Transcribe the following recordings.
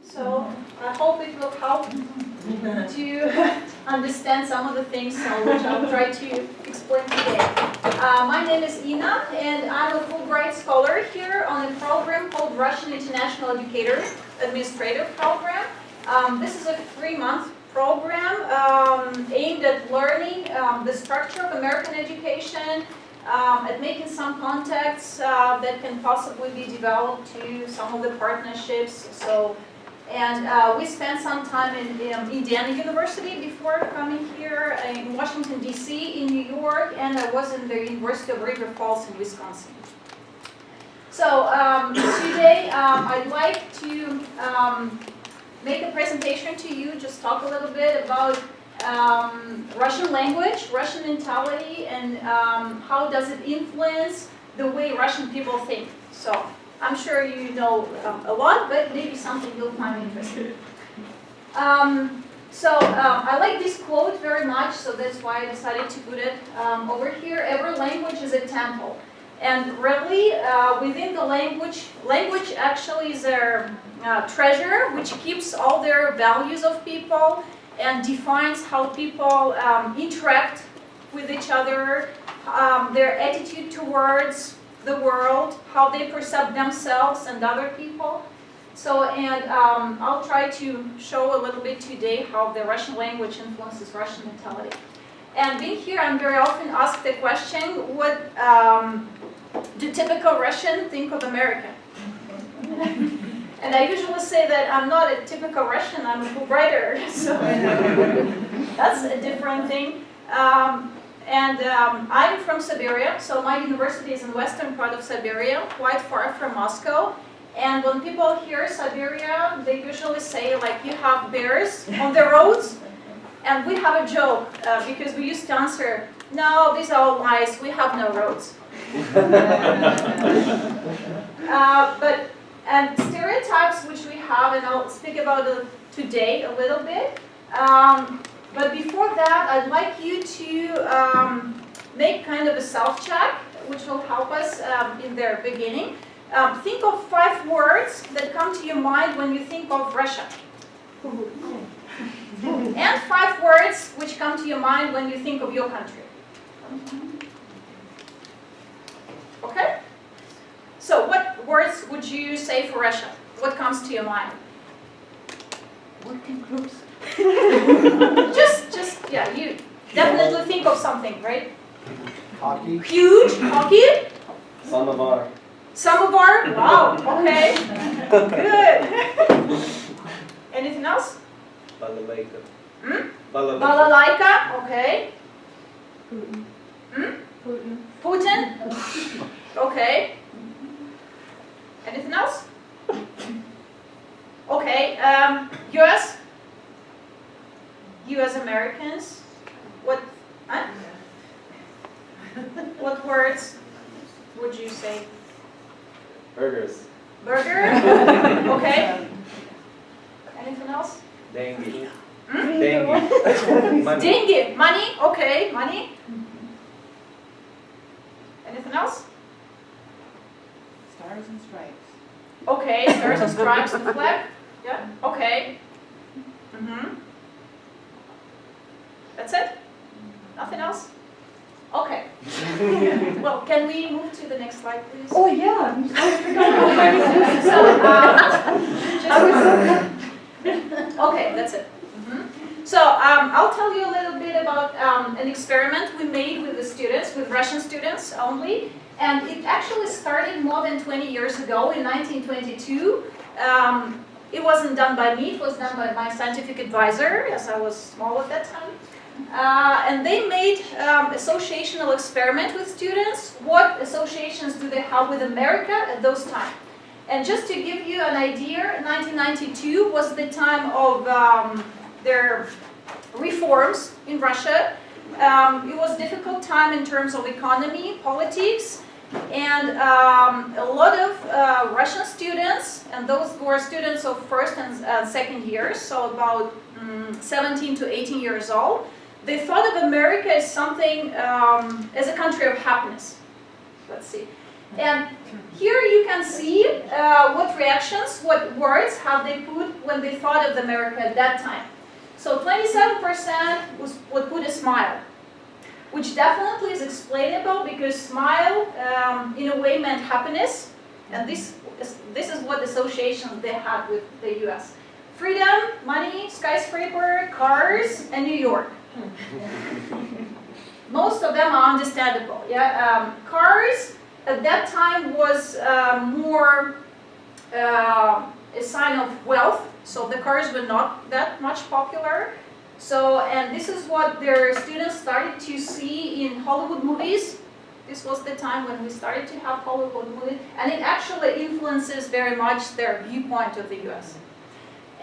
So I hope it will help to understand some of the things which I'll try to explain today. My name is Ina, and I'm a Fulbright scholar here on a program called Russian International Educator Administrative Program. This is a 3-month program aimed at learning the structure of American education, at making some contacts that can possibly be developed to some of the partnerships. And we spent some time in Indiana University before coming here, in Washington, D.C., in New York, and I was in the University of River Falls in Wisconsin. So today I'd like to make a presentation to you, just talk a little bit about Russian language, Russian mentality, and how does it influence the way Russian people think. So I'm sure you know a lot, but maybe something you'll find interesting. I like this quote very much, so that's why I decided to put it over here. Every language is a temple. And really, within the language actually is their treasure, which keeps all their values of people and defines how people interact with each other, their attitude towards the world, how they perceive themselves and other people. I'll try to show a little bit today how the Russian language influences Russian mentality. And being here, I'm very often asked the question, what do typical Russians think of America? And I usually say that I'm not a typical Russian, I'm a Fulbrighter, so that's a different thing. I'm from Siberia, so my university is in western part of Siberia, quite far from Moscow. And when people hear Siberia, they usually say, like, you have bears on the roads. And we have a joke, because we used to answer, no, these are all lies, we have no roads. And stereotypes which we have, and I'll speak about it today a little bit. But before that, I'd like you to make kind of a self-check, which will help us in the beginning. Think of 5 words that come to your mind when you think of Russia. And 5 words which come to your mind when you think of your country. Okay? So what words would you say for Russia? What comes to your mind? Working groups. Yeah, you definitely think of something, right? Hockey. Huge, hockey. Samovar. Samovar, wow, okay. Good. Anything else? Balalaika. Balalaika, okay. Putin. Putin. Putin, okay. Anything else? Okay, US? US Americans? What words would you say? Burgers. Burger? Okay. Anything else? Dengue. Dengue. Money. Dengue. Money? Okay. Money? Anything else? Stars and stripes. Okay. Stars and stripes and flag? Yeah. Okay. That's it? Nothing else? Okay. Well, can we move to the next slide, please? Oh yeah, I forgot Okay, that's it. So I'll tell you a little bit about an experiment we made with the students, with Russian students only. And it actually started more than 20 years ago in 1922. It wasn't done by me, it was done by my scientific advisor, as I was small at that time. And they made associational experiment with students. What associations do they have with America at those times? And just to give you an idea, 1992 was the time of their reforms in Russia. It was a difficult time in terms of economy, politics, and a lot of Russian students, and those were students of first and second years, so about 17 to 18 years old, they thought of America as something, as a country of happiness. Let's see. And here you can see what reactions, what words have they put when they thought of America at that time. So 27% would put a smile, which definitely is explainable because smile in a way meant happiness, and this is what associations they had with the US. Freedom, money, skyscraper, cars, and New York. Most of them are understandable. Yeah, cars at that time was more a sign of wealth, so the cars were not that much popular. So, and this is what their students started to see in Hollywood movies. This was the time when we started to have Hollywood movies, and it actually influences very much their viewpoint of the US.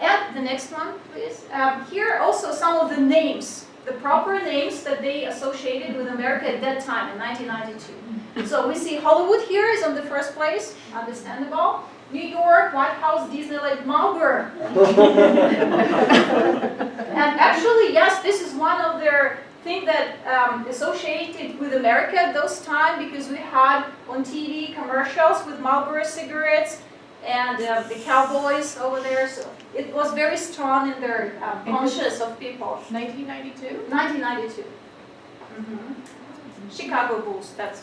And the next one, please. Here also some of the names, the proper names that they associated with America at that time in 1992. So we see Hollywood here is on the first place, understandable. New York, White House, Disneyland, Marlboro. And actually, yes, this is one of their things that associated with America at those time, because we had on TV commercials with Marlboro cigarettes and the cowboys over there. So it was very strong in their conscious of people. 1992? 1992. Chicago Bulls, that's...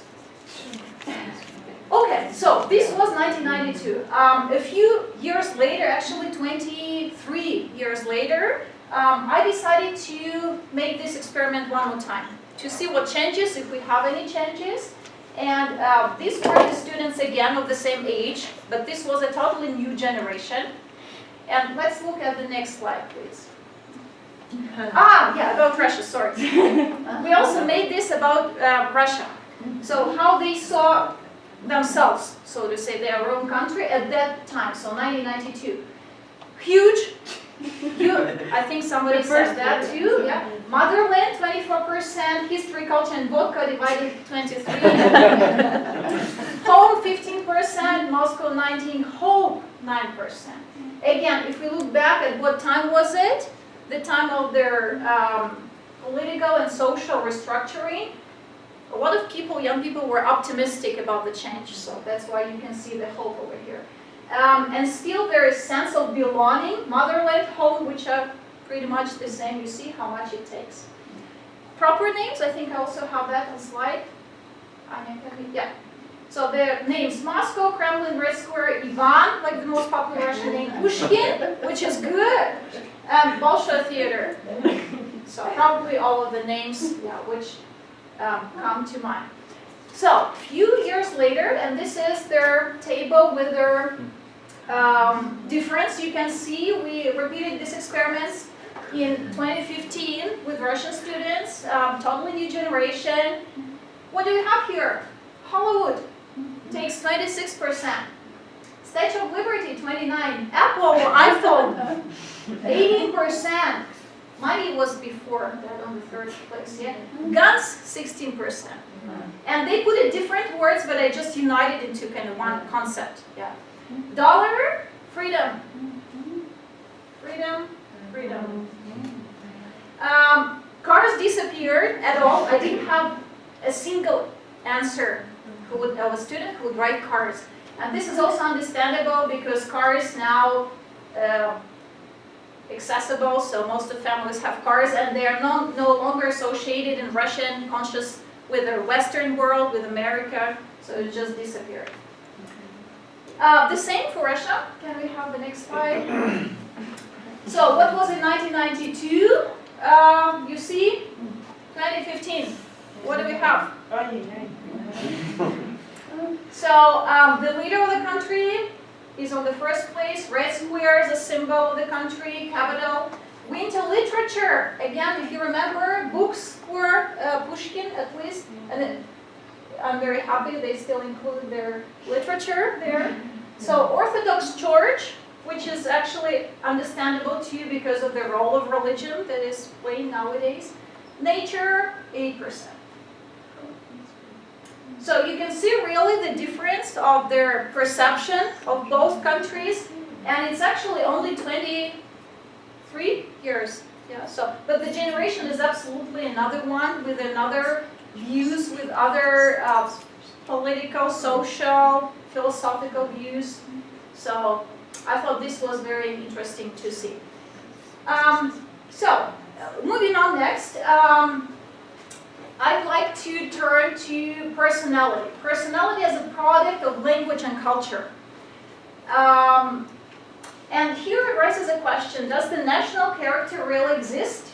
Okay, so this was 1992. A few years later, actually 23 years later, I decided to make this experiment one more time to see what changes, if we have any changes. And these were the students again of the same age, but this was a totally new generation. And let's look at the next slide, please. Yeah, about Russia, sorry. We also made this about Russia. So how they saw themselves, so to say, their own country at that time, so 1992. Huge, I think somebody said that too, yeah. Motherland, 24%, history, culture, and vodka divided 23%. Home, 15%, Moscow, 19%, hope, 9%. Again, if we look back at what time was it, the time of their political and social restructuring, a lot of people, young people, were optimistic about the change, so that's why you can see the hope over here. And still there is sense of belonging, motherland, home, which are pretty much the same. You see how much it takes. Proper names, I think I also have that on slide. Yeah. So the names: Moscow, Kremlin, Red Square, Ivan, like the most popular Russian name, Pushkin, which is good, and Bolshoi Theater. So probably all of the names, yeah, which come to mind. So, a few years later, and this is their table with their difference. You can see we repeated these experiments in 2015 with Russian students, totally new generation. What do we have here? Hollywood takes 26%. Statue of Liberty, 29%. Apple or iPhone, 18%. Money was before that on the third place, yeah. Guns, 16%. And they put it different words, but I just united into kind of one concept, yeah. Dollar, freedom. Freedom, freedom. Cars disappeared at all. I didn't have a single answer of a student who would write cars. And this is also understandable because cars now accessible, so most of families have cars, and they are no longer associated in Russian conscious with the Western world, with America, so it just disappeared. The same for Russia. Can we have the next slide? So what was in 1992? You see, 2015. What do we have? So the leader of the country is on the first place. Red Square is a symbol of the country, capital. Winter literature. Again, if you remember, books were Pushkin at least. And I'm very happy they still include their literature there. So Orthodox Church, which is actually understandable too because of the role of religion that is playing nowadays. Nature, 8%. So you can see really the difference of their perception of both countries, and it's actually only 23 years. Yeah. So, but the generation is absolutely another one with another views, with other political, social, philosophical views. So I thought this was very interesting to see. Moving on next, I'd like to turn to personality. Personality as a product of language and culture. And here it raises a question, does the national character really exist?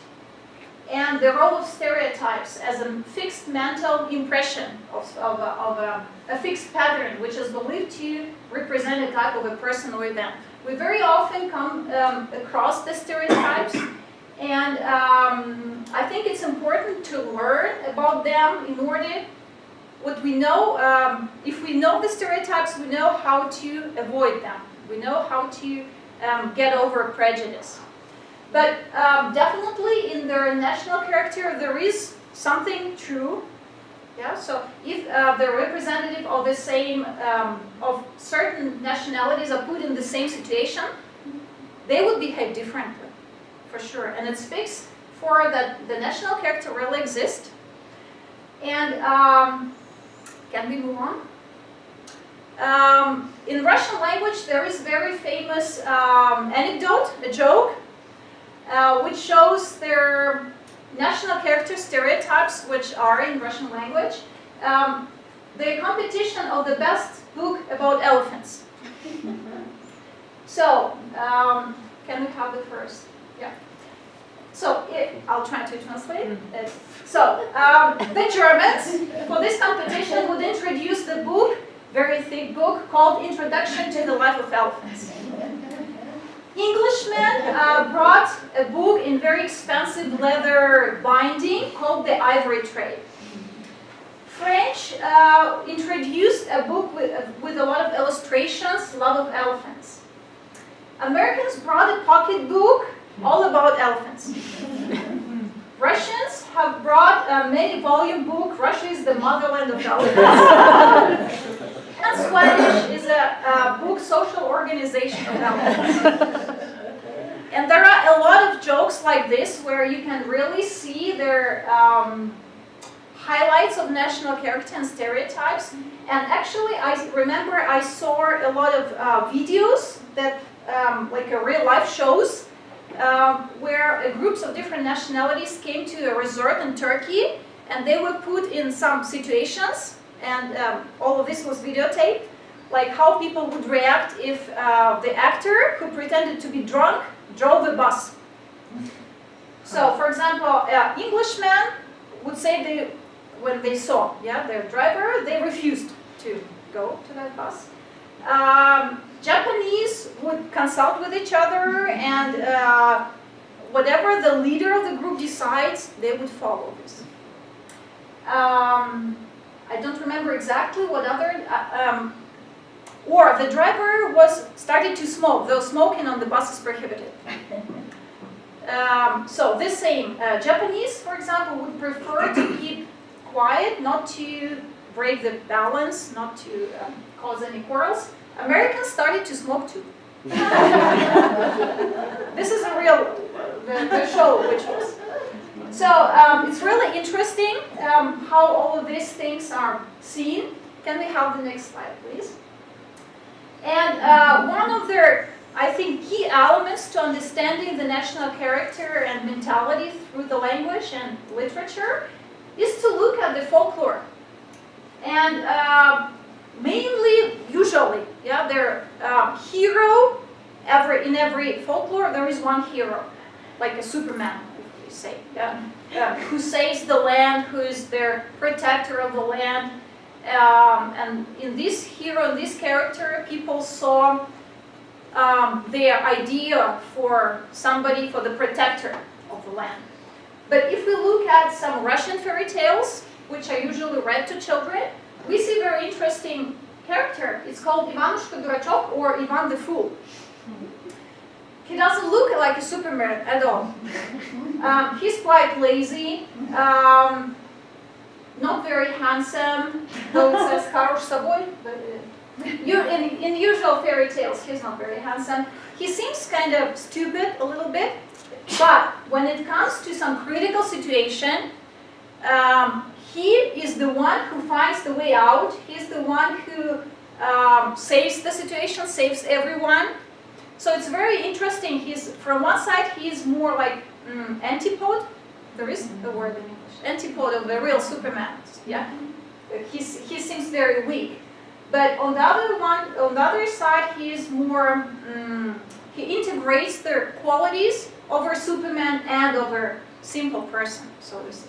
And the role of stereotypes as a fixed mental impression of a fixed pattern, which is believed to represent a type of a person or event. We very often come across the stereotypes, and I think it's important to learn about them in order, what we know, if we know the stereotypes, we know how to avoid them. We know how to get over prejudice. But definitely in their national character there is something true. Yeah, so if the representative of the same, of certain nationalities are put in the same situation, they would behave differently, for sure. And it speaks for that the national character really exists. And can we move on? In Russian language there is very famous anecdote, a joke, which shows their national character stereotypes, which are in Russian language. The competition of the best book about elephants. So, can we have the first? Yeah. So, I'll try to translate. So, the Germans, for this competition, would introduce the book, very thick book, called Introduction to the Life of Elephants. Englishmen brought a book in very expensive leather binding called The Ivory Trade. French introduced a book with a lot of illustrations, Love of Elephants. Americans brought a pocket book all about elephants. Russians have brought a many-volume book, Russia is the motherland of elephants. And Swedish is a book, Social Organization of Elephants. And there are a lot of jokes like this where you can really see their highlights of national character and stereotypes. And actually, I remember I saw a lot of videos that, like real life shows, where groups of different nationalities came to a resort in Turkey, and they were put in some situations, and all of this was videotaped, like how people would react if the actor who pretended to be drunk drove a bus. So, for example, Englishmen would say when they saw their driver, they refused to go to that bus. Japanese would consult with each other, and whatever the leader of the group decides, they would follow this. I don't remember exactly what other, or the driver started to smoke, though smoking on the bus is prohibited. So this same Japanese, for example, would prefer to keep quiet, not to break the balance, not to cause any quarrels. Americans started to smoke too. This is a real, the show which was. So it's really interesting how all of these things are seen. Can we have the next slide, please? And one of their, I think, key elements to understanding the national character and mentality through the language and literature is to look at the folklore. And mainly, usually, their hero, in every folklore there is one hero, like a Superman, if we say, who saves the land, who is their protector of the land. And in this hero, in this character, people saw their idea for somebody, for the protector of the land. But if we look at some Russian fairy tales, which are usually read to children, we see a very interesting character. It's called Ivanushka Durachok, or Ivan the Fool. He doesn't look like a Superman at all. He's quite lazy, not very handsome, though it says Хорош собой, but in usual fairy tales he's not very handsome. He seems kind of stupid a little bit, but when it comes to some critical situation, he is the one who finds the way out. He's the one who saves the situation, saves everyone. So it's very interesting. He's, from one side, he's more like antipode. There is a word in English. Antipode of the real Superman. Yeah, he seems very weak. But on the other side, he is more. He integrates the qualities over Superman and over simple person, so to say.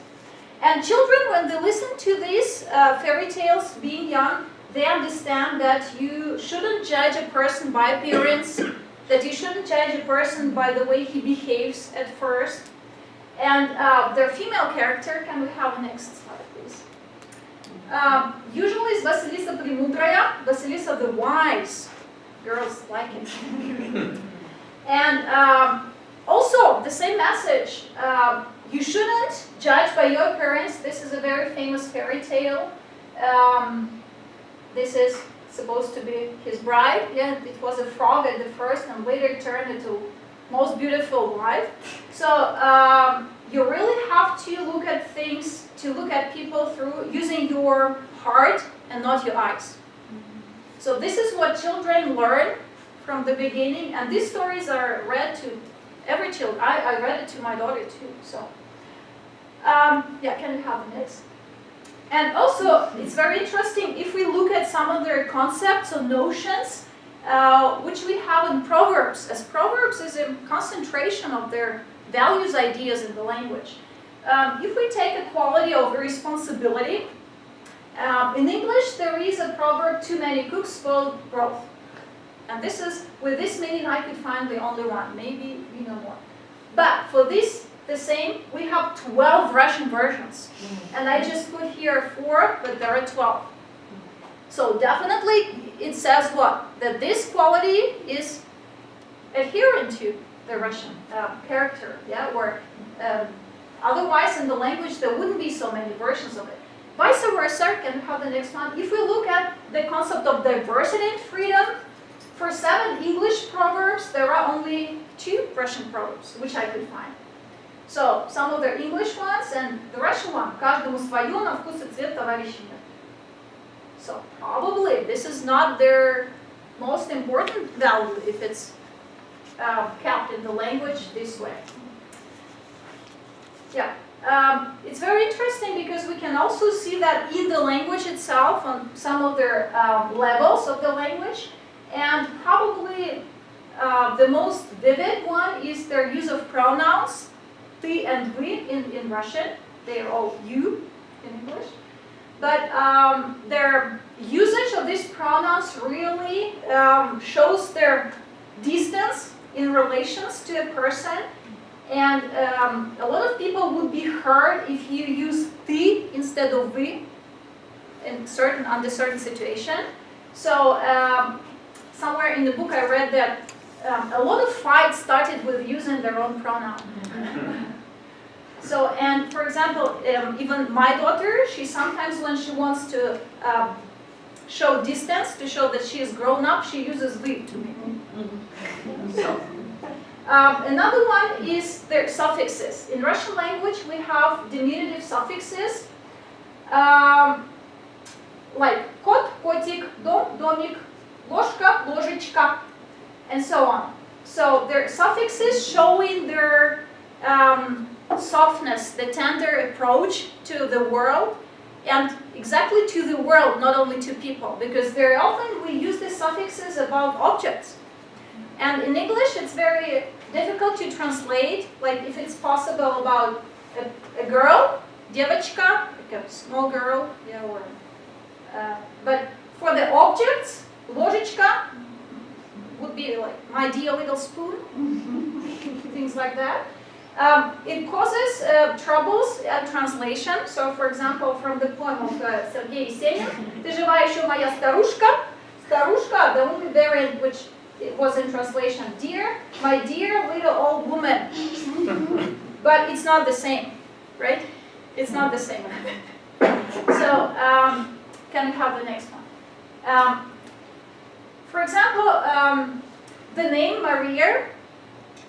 And children, when they listen to these fairy tales, being young, they understand that you shouldn't judge a person by appearance, that you shouldn't judge a person by the way he behaves at first. And their female character, can we have the next slide, please? Usually it's Vasilisa Premudraya, Vasilisa the wise. Girls like it. And also, the same message. You shouldn't judge by your appearance. This is a very famous fairy tale. This is supposed to be his bride. Yeah, it was a frog at the first and later turned into most beautiful wife. So you really have to look at things, to look at people through using your heart and not your eyes. So this is what children learn from the beginning, and these stories are read to every child. I read it to my daughter too. So yeah, can we have the next? And also, it's very interesting if we look at some of their concepts or notions, which we have in Proverbs, as Proverbs is a concentration of their values, ideas in the language. If we take equality over responsibility, in English there is a proverb, too many cooks spoil broth. And this is, with this meaning I could find the only one, maybe you know more. But for this, the same, we have 12 Russian versions. And I just put here 4, but there are 12. So definitely it says what? That this quality is adherent to the Russian character, yeah? Or otherwise in the language there wouldn't be so many versions of it. Vice versa, can we have the next one? If we look at the concept of diversity and freedom, for 7 English proverbs, there are only 2 Russian proverbs, which I could find. So, some of the English ones and the Russian one. Каждому свое, на вкус и цвет товарищи нет. So, probably this is not their most important value if it's kept in the language this way. Yeah. It's very interesting because we can also see that in the language itself, on some of their levels of the language, and probably the most vivid one is their use of pronouns, ty and vy in Russian. They are all you in English. But their usage of these pronouns really shows their distance in relations to a person. And a lot of people would be hurt if you use ty instead of vy under certain situation. So somewhere in the book I read that a lot of fights started with using their own pronoun. So, and for example, even my daughter, she sometimes when she wants to show distance, to show that she is grown up, she uses vy to me. So. Another one is their suffixes. In Russian language, we have diminutive suffixes like kot, kotik, dom, domik, ложка, ложечка, and so on. So their suffixes showing their softness, the tender approach to the world, and exactly to the world, not only to people, because very often we use the suffixes about objects. And in English, it's very difficult to translate, like if it's possible about a girl, девочка, like a small girl, yeah, or, but for the objects, ложечка would be like my dear little spoon, things like that. It causes troubles at translation. So, for example, from the poem of Sergei Yesenin, «Ты жива еще моя старушка», старушка, the only variant which it was in translation, dear, my dear little old woman. But it's not the same, right? It's not the same. So, can we have the next one? For example, the name Maria,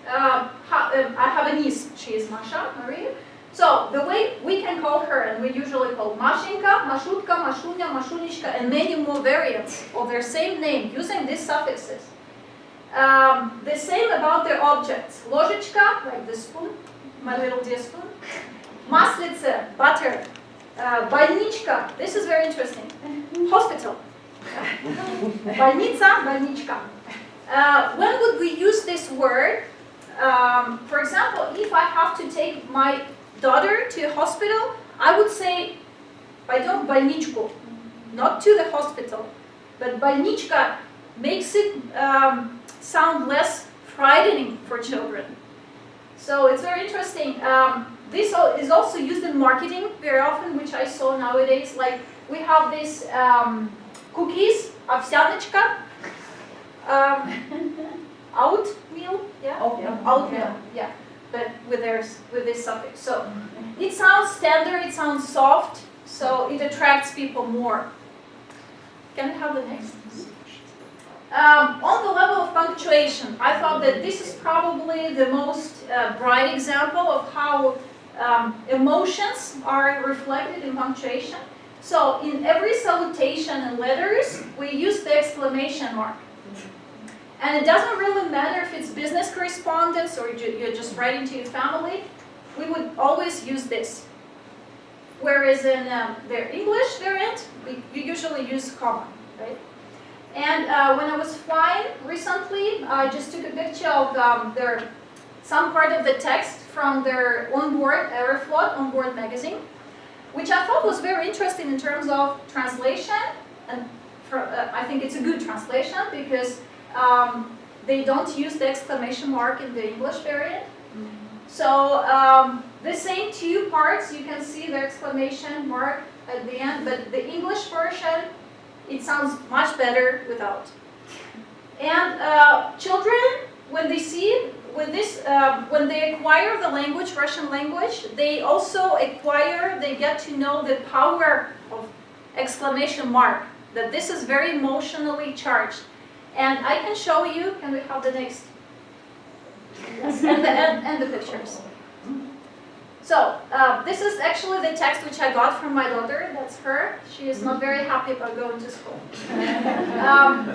I have a niece, she is Masha, Maria. So the way we can call her, and we usually call Mashinka, Mashutka, Mashunya, Mashunichka, and many more variants of their same name using these suffixes. The same about their objects. Ложечка, like the spoon, my little dear spoon. Маслице, butter. Больничка, this is very interesting. Hospital. Больница, больничка. When would we use this word? For example, if I have to take my daughter to a hospital, I would say, пойдем в больничку. Not to the hospital, but больничка makes it sound less frightening for children. So it's very interesting. This is also used in marketing very often, which I saw nowadays. Like we have this cookies, овсяночка, oatmeal, yeah, oatmeal, yeah, but with this suffix. So it sounds tender, it sounds soft, so it attracts people more. Can I have the next? On the level of punctuation, I thought that this is probably the most bright example of how emotions are reflected in punctuation. So in every salutation in letters, we use the exclamation mark. And it doesn't really matter if it's business correspondence or you're just writing to your family, we would always use this. Whereas in their English variant, we usually use comma, right? And when I was flying recently, I just took a picture of some part of the text from their onboard Aeroflot onboard magazine, which I thought was very interesting in terms of translation. And I think it's a good translation because they don't use the exclamation mark in the English variant. So the same two parts, you can see the exclamation mark at the end, but the English version, it sounds much better without. And children, when they see with this, when they acquire the language, Russian language, they also they get to know the power of exclamation mark, that this is very emotionally charged. And I can show you, can we have the next? Yes, and the pictures. So, this is actually the text which I got from my daughter, that's her. She is not very happy about going to school.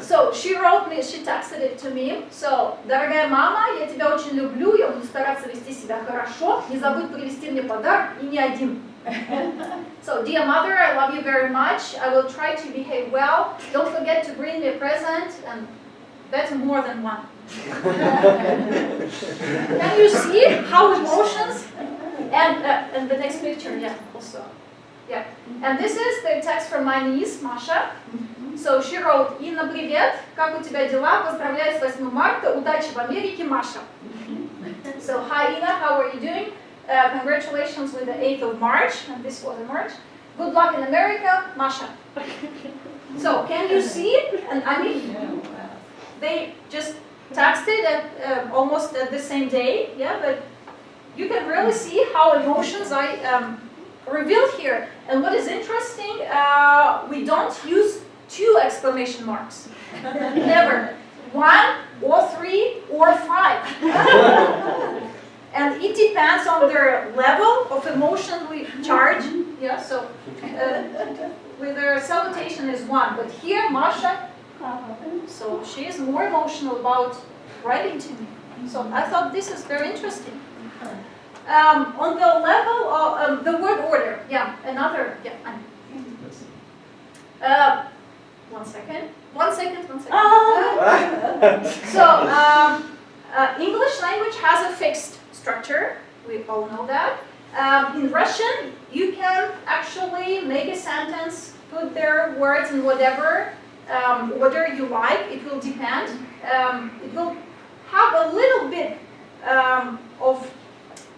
So, she wrote me, she texted it to me. So, дорогая мама, я тебя очень люблю, я буду стараться вести себя хорошо, не забудь привезти мне подарок и не один. So, dear mother, I love you very much. I will try to behave well. Don't forget to bring me a present, and better more than one. Can you see how emotions? And the next picture, yeah, also. Yeah. And this is the text from my niece, Masha. So she wrote, Инна, привет, как у тебя дела? Поздравляю с 8 марта, удачи в Америке, Masha. So, hi Inna, how are you doing? Congratulations with the 8th of March, and this was in March. Good luck in America, Masha. So, can you see? And I mean, they just texted at almost at the same day, yeah, but you can really see how emotions I revealed here. And what is interesting, we don't use 2 exclamation marks. Never. 1 or 3 or 5. And it depends on their level of emotionally charge. Yeah, so with their salutation is 1, but here Masha, so she is more emotional about writing to me. So I thought this is very interesting. On the level of the word order, yeah, another, yeah. One second. So English language has a fixed structure. We all know that. In Russian, you can actually make a sentence, put their words in whatever order you like. It will depend. It will have a little bit of,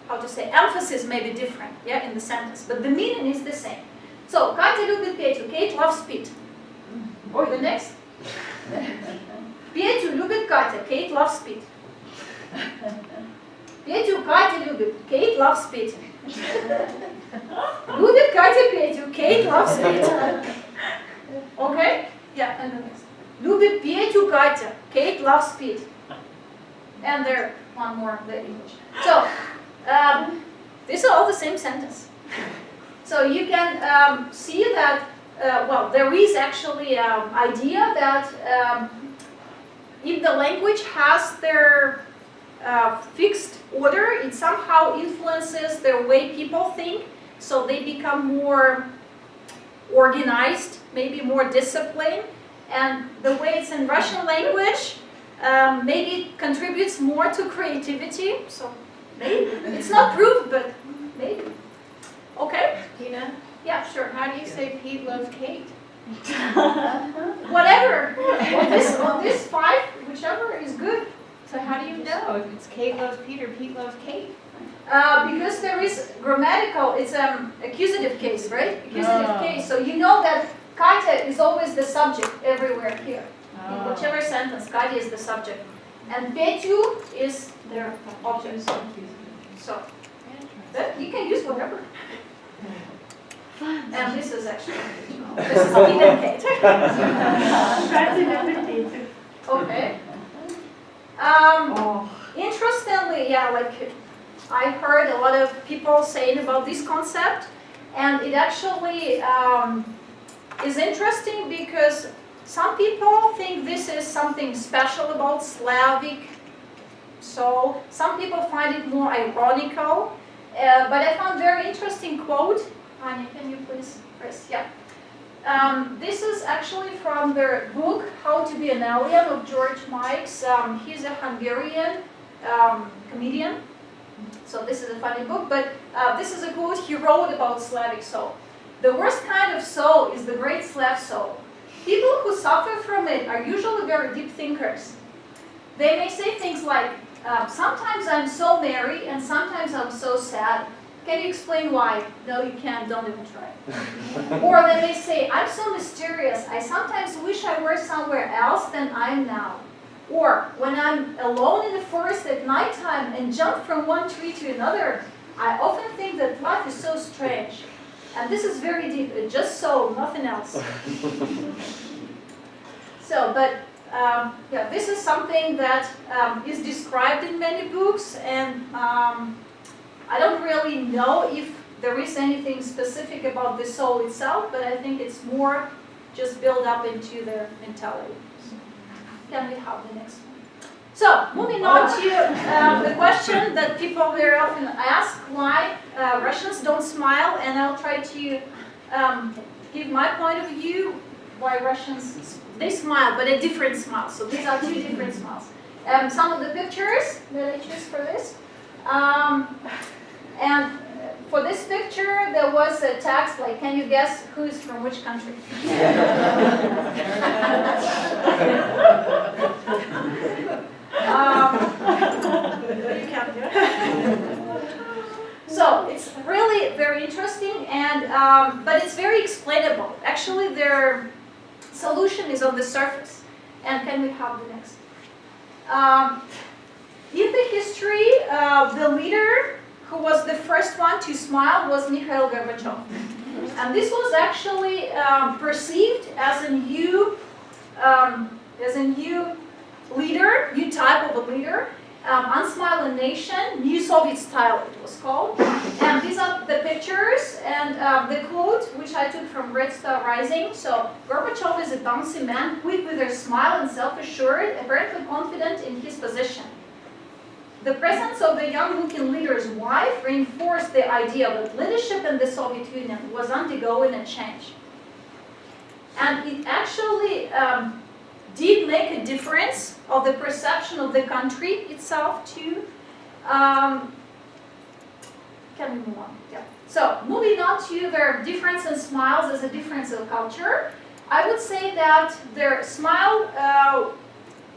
how to say, emphasis may be different, yeah, in the sentence, but the meaning is the same. So, Katya любит Петю, Kate loves Pete. Or the next. Петю любит Катя, Kate loves Pete. Петю Катя любит, Kate loves Pete. Любит Катя Петю, Kate loves Pete. Okay? Yeah, and the next. Любит Петю Катя, Kate loves Pete. And there, one more, the English. So, These are all the same sentence. So you can see that, well, there is actually an idea that if the language has their fixed order, it somehow influences the way people think, so they become more organized, maybe more disciplined, and the way it's in Russian language, maybe it contributes more to creativity, so maybe. It's not proved, but maybe. Okay? Tina, Yeah, sure. how do you say Pete loves Kate? Whatever. On this 5, whichever is good. So how do you know if it's Kate loves Pete or Pete loves Kate? Because there is grammatical, it's accusative case, right? Accusative case. So you know that Katya is always the subject everywhere here. In whichever sentence, Katya is the subject. And Petyu is their object. So that, you can use whatever. And this is actually, this is Pete and Kate. Okay. Interestingly, yeah, like I heard a lot of people saying about this concept, and it actually is interesting because some people think this is something special about Slavic, so some people find it more ironical, but I found a very interesting quote. Anya, can you please press? Yeah. This is actually from the book How to Be an Alien of George Mikes. He's a Hungarian comedian. So this is a funny book, but this is a quote he wrote about Slavic soul. The worst kind of soul is the great Slav soul. People who suffer from it are usually very deep thinkers. They may say things like, sometimes I'm so merry and sometimes I'm so sad. Can you explain why? No, you can't, don't even try. Or they may say, I'm so mysterious, I sometimes wish I were somewhere else than I am now. Or, when I'm alone in the forest at nighttime and jump from one tree to another, I often think that life is so strange. And this is very deep, it's just so, nothing else. So, but yeah, this is something that is described in many books, and I don't really know if there is anything specific about the soul itself, but I think it's more just built up into their mentality. Can we have the next one? So, moving on to the question that people very often ask, why Russians don't smile, and I'll try to give my point of view why Russians, they smile, but a different smile. So these are 2 different smiles. Some of the pictures that I choose for this. And for this picture, there was a text like, can you guess who is from which country? You can't do it. So it's really very interesting, and but it's very explainable. Actually, their solution is on the surface. And can we have the next? In the history, the leader who was the first one to smile was Mikhail Gorbachev. And this was actually perceived as a new leader, new type of a leader, unsmiling nation, new Soviet style it was called. And these are the pictures and the quote, which I took from Red Star Rising. So, Gorbachev is a bouncy man, quick with a smile and self-assured, apparently confident in his position. The presence of the young-looking leader's wife reinforced the idea that leadership in the Soviet Union was undergoing a change. And it actually did make a difference of the perception of the country itself too. Can we move on? Yeah. So, moving on to their difference in smiles as a difference of culture, I would say that their smile,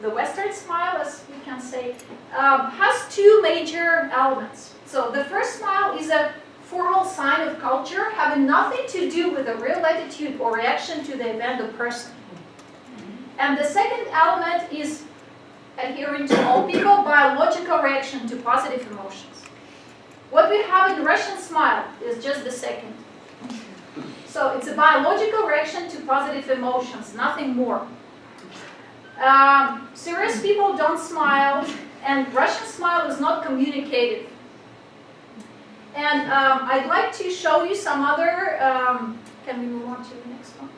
the Western smile, as we can say, has 2 major elements. So the first smile is a formal sign of culture, having nothing to do with a real attitude or reaction to the event or person. And the second element is adhering to all people, biological reaction to positive emotions. What we have in Russian smile is just the second. So it's a biological reaction to positive emotions, nothing more. Serious people don't smile, and Russian smile is not communicative. And I'd like to show you some other, can we move on to the next one?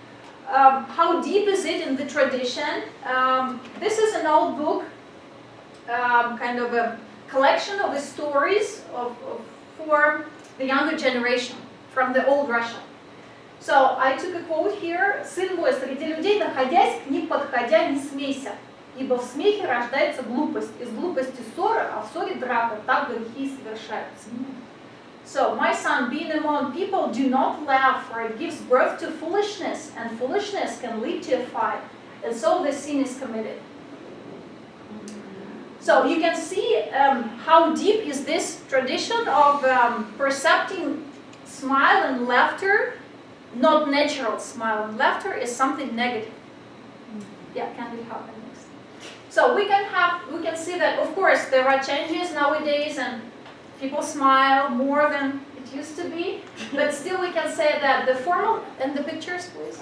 How deep is it in the tradition? This is an old book, kind of a collection of the stories for the younger generation from the old Russia. So I took a quote here. «Сын мой, среди людей находясь, к ним подходя, не смейся, ибо в смехе рождается глупость, из глупости ссора, а в ссоре драка, так грехи и совершаются». So, my son, being among people, do not laugh, for it gives birth to foolishness, and foolishness can lead to a fight, and so the sin is committed. So you can see how deep is this tradition of percepting smile and laughter, not natural smile and laughter, is something negative. Yeah, can we have the next? So we can see that, of course, there are changes nowadays, and people smile more than it used to be, but still we can say that the formal, and the pictures, please.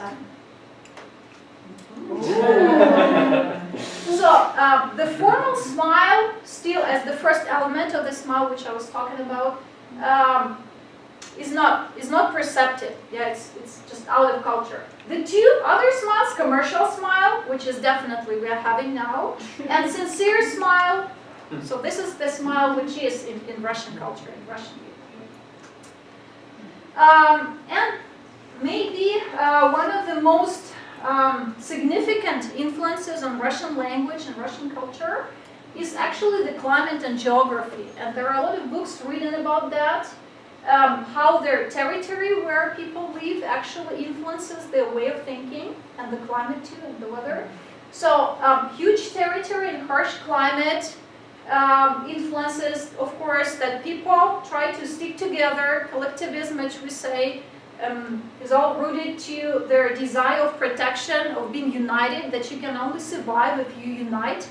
So the formal smile, still as the first element of the smile, which I was talking about, is not perceptive. Yeah, it's just out of culture. The two other smiles, commercial smile, which is definitely we are having now, and sincere smile. So this is the smile which is in Russian culture, in Russian people. And maybe one of the most significant influences on Russian language and Russian culture is actually the climate and geography. And there are a lot of books written about that, how their territory where people live actually influences their way of thinking, and the climate too, and the weather. So huge territory and harsh climate influences, of course, that people try to stick together. Collectivism, which we say, is all rooted to their desire of protection, of being united, that you can only survive if you unite.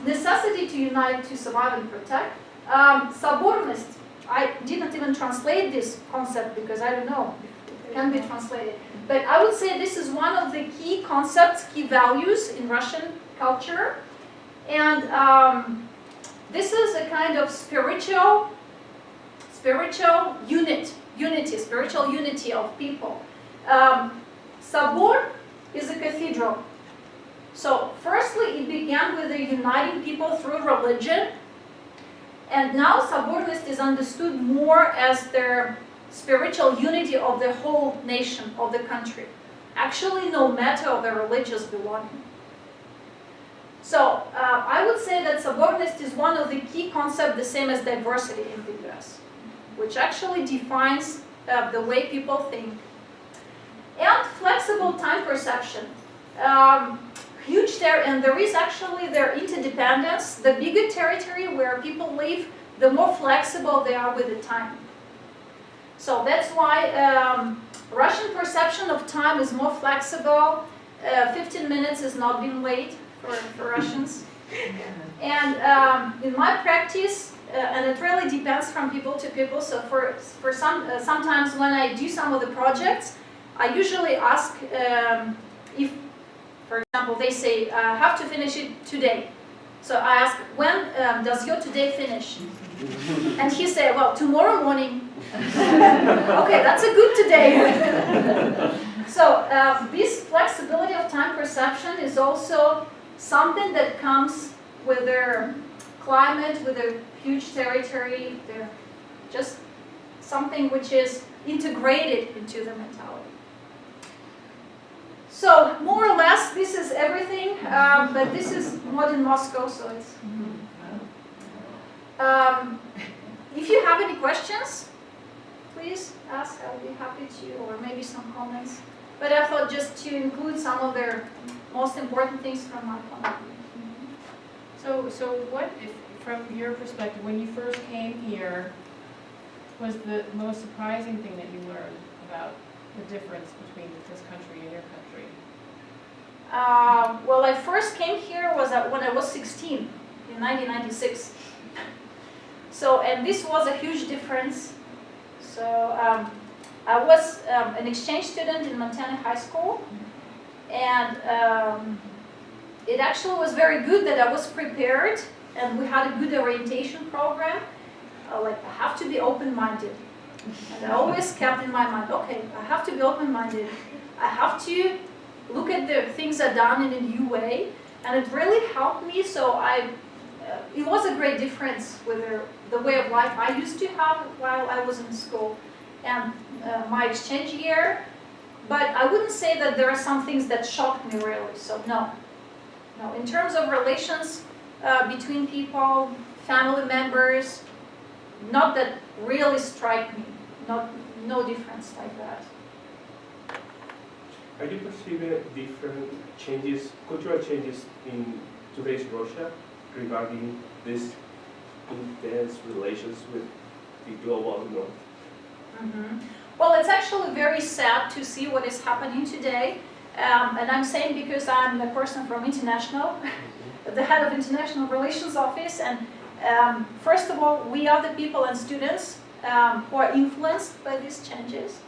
Necessity to unite to survive and protect. Соборность, I didn't even translate this concept because I don't know if it can be translated. But I would say this is one of the key concepts, key values in Russian culture. And this is a kind of spiritual unity of people. Собор is a cathedral. So firstly, it began with the uniting people through religion. And now соборность is understood more as their spiritual unity of the whole nation, of the country. Actually, no matter of their religious belonging. So I would say that соборность is one of the key concepts, the same as diversity in the US, which actually defines the way people think. And flexible time perception. And there is actually their interdependence. The bigger territory where people live, the more flexible they are with the time. So that's why Russian perception of time is more flexible. 15 minutes is not being late for Russians. And in my practice, and it really depends from people to people. So for sometimes when I do some of the projects, I usually ask if, for example, they say, have to finish it today. So I ask, when does your today finish? And he said, well, tomorrow morning. Okay, that's a good today. So this flexibility of time perception is also something that comes with their climate, with their huge territory. They're just something which is integrated into the mentality. So more or less, this is everything, but this is modern Moscow, so it's... if you have any questions, please ask, I'll be happy to, or maybe some comments. But I thought just to include some of their most important things from my point of view. So what, if, from your perspective, when you first came here, was the most surprising thing that you learned about the difference between this country and your country? Well, I first came here when I was 16, in 1996. So, and this was a huge difference. So, I was an exchange student in Montana High School, and it actually was very good that I was prepared, and we had a good orientation program. like I have to be open-minded. And I always kept in my mind, okay, I have to be open-minded. I have to look at the things that are done in a new way. And it really helped me, so it was a great difference with the way of life I used to have while I was in school and my exchange year. But I wouldn't say that there are some things that shocked me really, so no. No, in terms of relations between people, family members, not that really strike me, no difference like that. Are you perceiving different changes, cultural changes in today's Russia regarding these intense relations with the global north? Mm-hmm. Well, it's actually very sad to see what is happening today. And I'm saying because I'm the person from international, the head of International Relations Office. And first of all, we are the people and students who are influenced by these changes.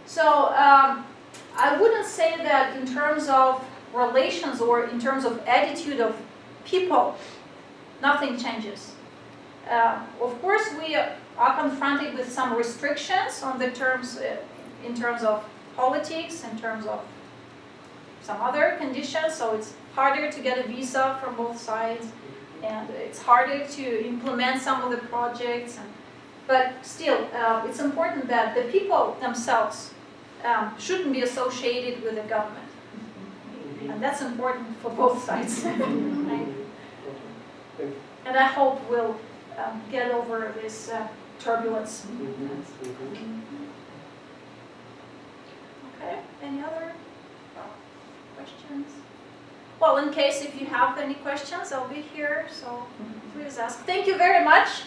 So I wouldn't say that in terms of relations or in terms of attitude of people, nothing changes. Of course, we are confronted with some restrictions on the terms, in terms of politics, in terms of some other conditions, so it's harder to get a visa from both sides, and it's harder to implement some of the projects. But still, it's important that the people themselves shouldn't be associated with the government. And that's important for both sides. Right? And I hope we'll get over this turbulence. Okay, any other questions? Well, in case if you have any questions, I'll be here, so please ask. Thank you very much.